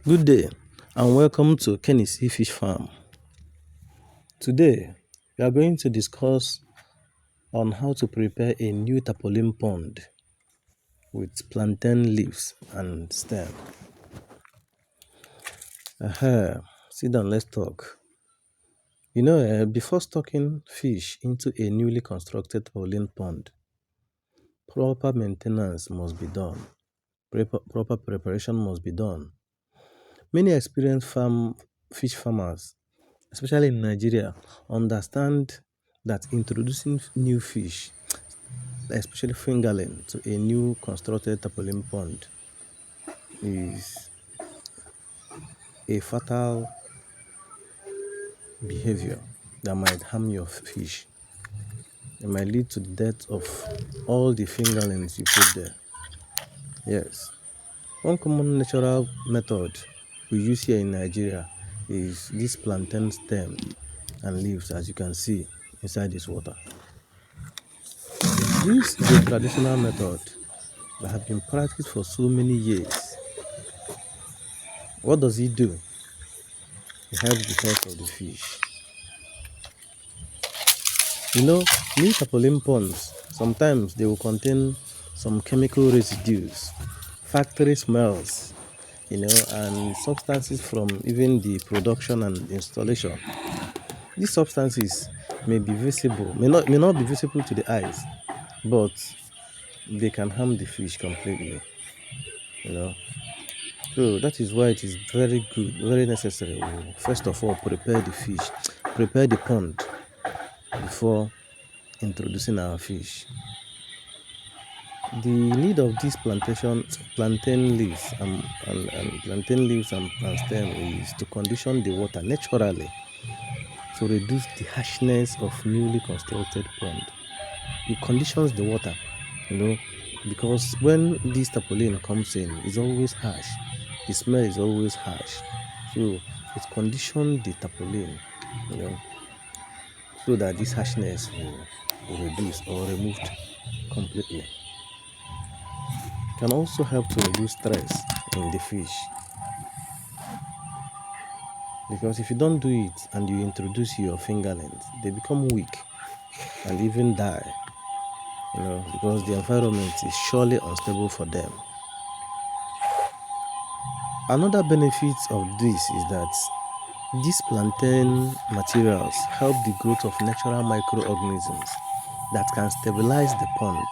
Good day and welcome to KennyC Fish Farm. Today, we are going to discuss on how to prepare a new tarpaulin pond with plantain leaves and stem. Sit down, let's talk. Before stocking fish into a newly constructed tarpaulin pond, proper maintenance must be done. Proper preparation must be done. Many experienced fish farmers, especially in Nigeria, understand that introducing new fish, especially fingerling, to a new constructed tarpaulin pond is a fatal behavior that might harm your fish. It might lead to the death of all the fingerlings you put there. Yes. One common natural method we use here in Nigeria is this plantain stem and leaves, as you can see inside this water. This is a traditional method that has been practiced for so many years. What does it do? It helps the health of the fish. New tarpaulin ponds, sometimes they will contain some chemical residues, factory smells, and substances from even the production and installation. These substances may be visible, may not be visible to the eyes, but they can harm the fish completely. So that is why it is very good, very necessary. First of all, prepare the pond before introducing our fish. The need of these plantain leaves and stem is to condition the water naturally to reduce the harshness of newly constructed pond. It conditions the water, because when this tarpaulin comes in, it's always harsh. The smell is always harsh. So it conditions the tarpaulin, so that this harshness will reduce or removed completely. It can also help to reduce stress in the fish. Because if you don't do it and you introduce your fingerlings, they become weak and even die. Because the environment is surely unstable for them. Another benefit of this is that these plantain materials help the growth of natural microorganisms that can stabilize the pond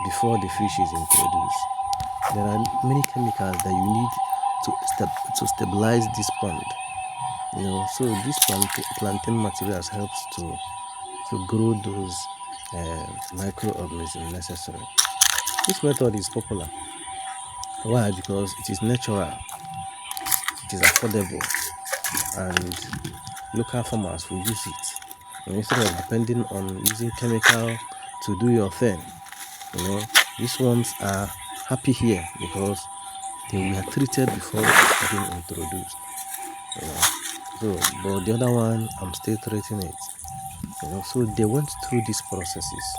before the fish is introduced. There are many chemicals that you need to stabilize this pond. So these plantain materials helps to grow those microorganisms necessary. This method is popular. Why? Because it is natural, it is affordable, and local farmers will use it. Instead of depending on using chemical to do your thing, these ones are happy here because they were treated before being introduced. But the other one, I'm still treating it. So they went through these processes.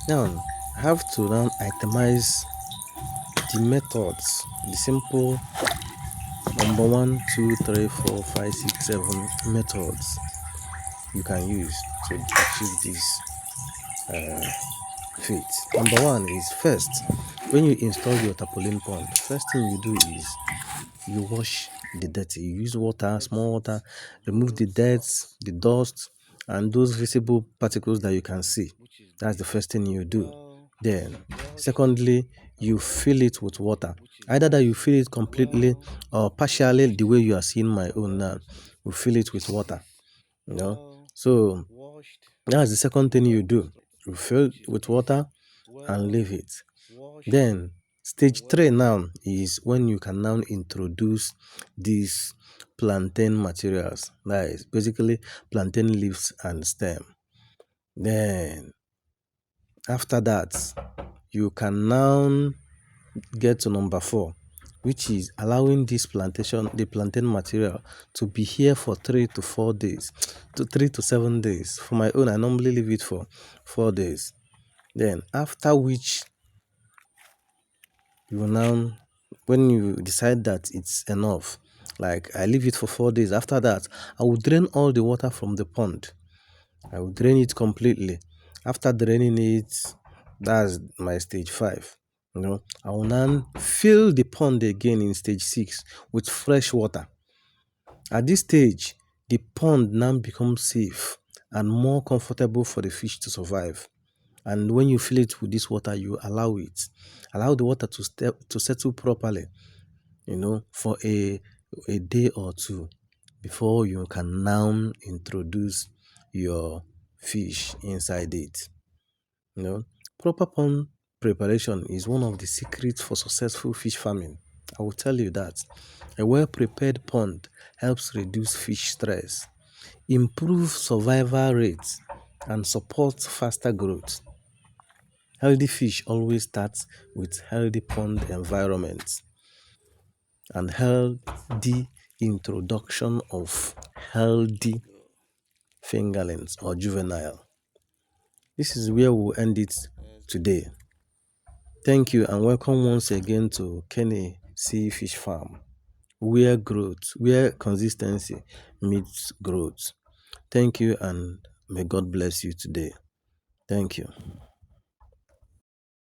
Now, I have to now itemize the methods, the simple 1, 2, 3, 4, 5, 6, 7 methods you can use to achieve this feat. Number 1 is, first, when you install your tarpaulin pond, first thing you do is you wash the dirty. You use water, small water, remove the dirt, the dust, and those visible particles that you can see. That's the first thing you do. Then, secondly, you fill it with water. Either that you fill it completely or partially, the way you are seeing my own now. You fill it with water. So that's the second thing you do. You fill it with water and leave it. Then stage 3 now is when you can now introduce these plantain materials. That is basically plantain leaves and stem. Then after that, you can now get to number 4, which is allowing the plantain material to be here for 3 to 4 days, to 3 to 7 days. For my own, I normally leave it for 4 days. Then after which you will now When you decide that it's enough, like I leave it for 4 days. After that, I will drain all the water from the pond. I will drain it completely. After draining it, that's my stage 5. I will now fill the pond again in stage 6 with fresh water. At this stage, the pond now becomes safe and more comfortable for the fish to survive. And when you fill it with this water, you allow the water to settle properly, for a day or two before you can now introduce your fish inside it. You know, Proper pond preparation is one of the secrets for successful fish farming. I will tell you that a well-prepared pond helps reduce fish stress, improve survival rates, and support faster growth. Healthy fish always starts with healthy pond environment and healthy introduction of healthy fingerlings or juvenile. This is where we'll end it today. Thank you and welcome once again to KennyC Fish Farm, where consistency meets growth. Thank you and may God bless you today. Thank you.